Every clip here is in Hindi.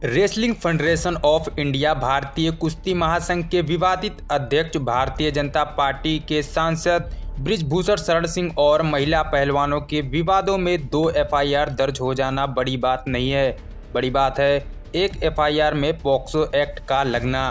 रेसलिंग फेडरेशन ऑफ इंडिया भारतीय कुश्ती महासंघ के विवादित अध्यक्ष भारतीय जनता पार्टी के सांसद बृजभूषण शरण सिंह और महिला पहलवानों के विवादों में 2 एफआईआर दर्ज हो जाना बड़ी बात नहीं है। बड़ी बात है एक एफआईआर में पॉक्सो एक्ट का लगना।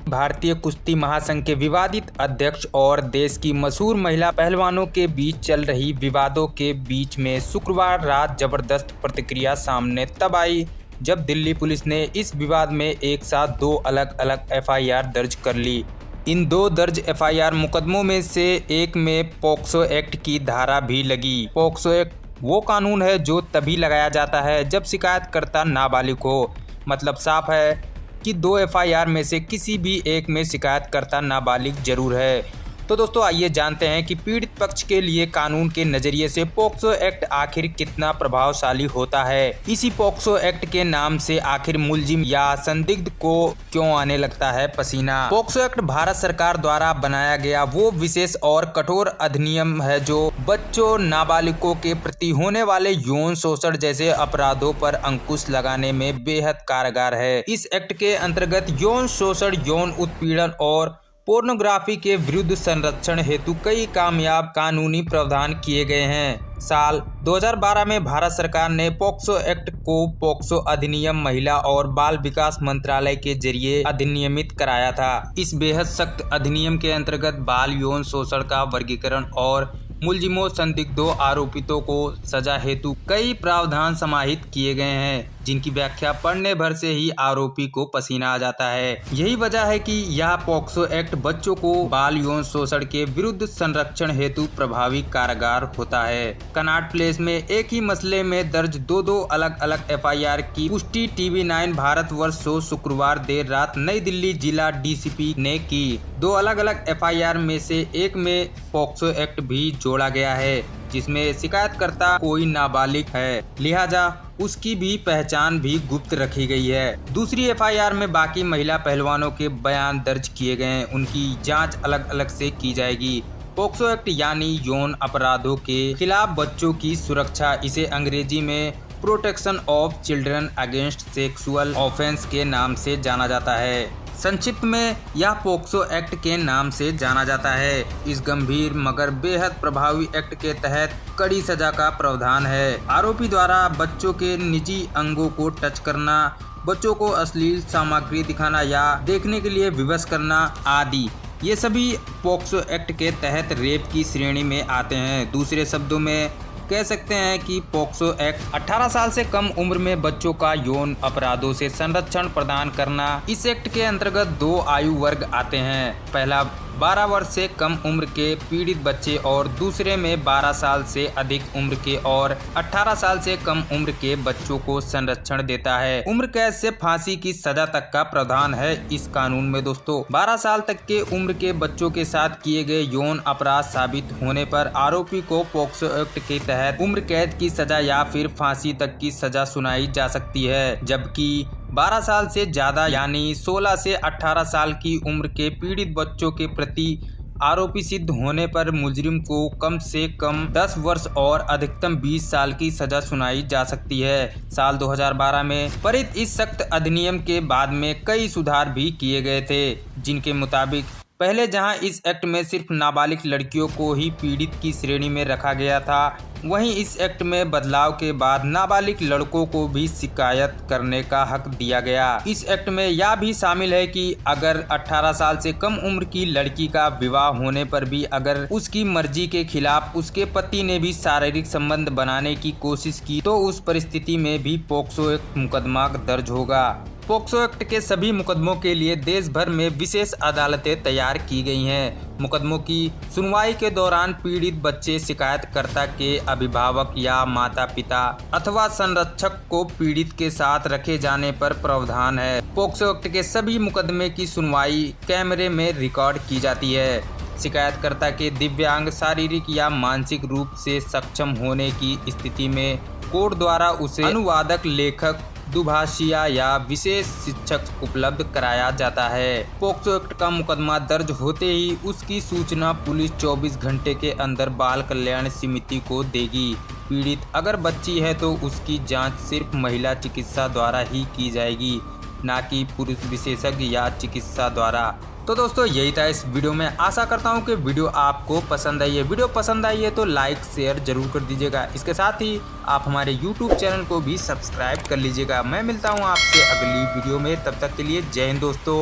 भारतीय कुश्ती महासंघ के विवादित अध्यक्ष और देश की मशहूर महिला पहलवानों के बीच चल रही विवादों के बीच में शुक्रवार रात जबरदस्त प्रतिक्रिया सामने तब आई जब दिल्ली पुलिस ने इस विवाद में एक साथ 2 अलग अलग एफआईआर दर्ज कर ली। इन 2 दर्ज एफआईआर मुकदमों में से एक में पॉक्सो एक्ट की धारा भी लगी। पॉक्सो एक्ट वो कानून है जो तभी लगाया जाता है जब शिकायतकर्ता नाबालिग हो। मतलब साफ है कि 2 एफआईआर में से किसी भी एक में शिकायतकर्ता नाबालिग जरूर है। तो दोस्तों आइए जानते हैं कि पीड़ित पक्ष के लिए कानून के नजरिए से पॉक्सो एक्ट आखिर कितना प्रभावशाली होता है। इसी पॉक्सो एक्ट के नाम से आखिर मुलजिम या संदिग्ध को क्यों आने लगता है पसीना। पॉक्सो एक्ट भारत सरकार द्वारा बनाया गया वो विशेष और कठोर अधिनियम है जो बच्चों नाबालिगों के प्रति होने वाले यौन शोषण जैसे अपराधों पर अंकुश लगाने में बेहद कारगर है। इस एक्ट के अंतर्गत यौन शोषण, यौन उत्पीड़न और पोर्नोग्राफी के विरुद्ध संरक्षण हेतु कई कामयाब कानूनी प्रावधान किए गए हैं। साल 2012 में भारत सरकार ने पॉक्सो एक्ट को पॉक्सो अधिनियम महिला और बाल विकास मंत्रालय के जरिए अधिनियमित कराया था। इस बेहद सख्त अधिनियम के अंतर्गत बाल यौन शोषण का वर्गीकरण और मुलजिमों, संदिग्धों, आरोपितों को सजा हेतु कई प्रावधान समाहित किए गए हैं जिनकी व्याख्या पढ़ने भर से ही आरोपी को पसीना आ जाता है। यही वजह है कि यह पॉक्सो एक्ट बच्चों को बाल यौन शोषण के विरुद्ध संरक्षण हेतु प्रभावी कारगर होता है। कनॉट प्लेस में एक ही मसले में दर्ज 2 अलग अलग एफआईआर की पुष्टि TV9 भारतवर्ष शो शुक्रवार देर रात नई दिल्ली जिला डीसीपी ने की। 2 अलग अलग एफआईआर में से एक में पॉक्सो एक्ट भी जोड़ा गया है जिसमें शिकायतकर्ता कोई नाबालिग है, लिहाजा उसकी भी पहचान भी गुप्त रखी गई है। दूसरी एफआईआर में बाकी महिला पहलवानों के बयान दर्ज किए गए हैं, उनकी जांच अलग अलग से की जाएगी। पॉक्सो एक्ट यानी यौन अपराधों के खिलाफ बच्चों की सुरक्षा, इसे अंग्रेजी में protection of children against sexual offence के नाम से जाना जाता है। संक्षिप्त में यह पॉक्सो एक्ट के नाम से जाना जाता है। इस गंभीर मगर बेहद प्रभावी एक्ट के तहत कड़ी सजा का प्रावधान है। आरोपी द्वारा बच्चों के निजी अंगों को टच करना, बच्चों को अश्लील सामग्री दिखाना या देखने के लिए विवश करना आदि, ये सभी पॉक्सो एक्ट के तहत रेप की श्रेणी में आते हैं। दूसरे शब्दों में कह सकते हैं कि पॉक्सो एक्ट 18 साल से कम उम्र में बच्चों का यौन अपराधों से संरक्षण प्रदान करना। इस एक्ट के अंतर्गत 2 आयु वर्ग आते हैं। पहला 12 वर्ष से कम उम्र के पीड़ित बच्चे और दूसरे में 12 साल से अधिक उम्र के और 18 साल से कम उम्र के बच्चों को संरक्षण देता है। उम्र कैद से फांसी की सजा तक का प्रावधान है इस कानून में। दोस्तों 12 साल तक के उम्र के बच्चों के साथ किए गए यौन अपराध साबित होने पर आरोपी को पॉक्सो एक्ट के तहत उम्र कैद की सजा या फिर फांसी तक की सजा सुनाई जा सकती है, जबकि 12 साल से ज्यादा यानी 16 से 18 साल की उम्र के पीड़ित बच्चों के प्रति आरोपी सिद्ध होने पर मुजरिम को कम से कम 10 वर्ष और अधिकतम 20 साल की सजा सुनाई जा सकती है। साल 2012 में पारित इस सख्त अधिनियम के बाद में कई सुधार भी किए गए थे, जिनके मुताबिक पहले जहां इस एक्ट में सिर्फ नाबालिग लड़कियों को ही पीड़ित की श्रेणी में रखा गया था, वहीं इस एक्ट में बदलाव के बाद नाबालिग लड़कों को भी शिकायत करने का हक दिया गया। इस एक्ट में यह भी शामिल है कि अगर 18 साल से कम उम्र की लड़की का विवाह होने पर भी अगर उसकी मर्जी के खिलाफ उसके पति ने भी शारीरिक संबंध बनाने की कोशिश की तो उस परिस्थिति में भी पॉक्सो एक्ट मुकदमा दर्ज होगा। पॉक्सो एक्ट के सभी मुकदमों के लिए देश भर में विशेष अदालतें तैयार की गई हैं। मुकदमों की सुनवाई के दौरान पीड़ित बच्चे, शिकायतकर्ता के अभिभावक या माता पिता अथवा संरक्षक को पीड़ित के साथ रखे जाने पर प्रावधान है। पॉक्सो एक्ट के सभी मुकदमे की सुनवाई कैमरे में रिकॉर्ड की जाती है। शिकायतकर्ता के दिव्यांग, शारीरिक या मानसिक रूप से सक्षम होने की स्थिति में कोर्ट द्वारा उसे अनुवादक, लेखक, दुभाषिया या विशेष शिक्षक उपलब्ध कराया जाता है। पॉक्सो एक्ट का मुकदमा दर्ज होते ही उसकी सूचना पुलिस 24 घंटे के अंदर बाल कल्याण समिति को देगी। पीड़ित अगर बच्ची है तो उसकी जांच सिर्फ महिला चिकित्सा द्वारा ही की जाएगी। ना कि पुरुष विशेषज्ञ या चिकित्सा द्वारा। तो दोस्तों यही था इस वीडियो में। आशा करता हूँ कि वीडियो आपको पसंद आई है। वीडियो पसंद आई है तो लाइक शेयर जरूर कर दीजिएगा। इसके साथ ही आप हमारे YouTube चैनल को भी सब्सक्राइब कर लीजिएगा। मैं मिलता हूँ आपसे अगली वीडियो में, तब तक के लिए जय हिंद दोस्तों।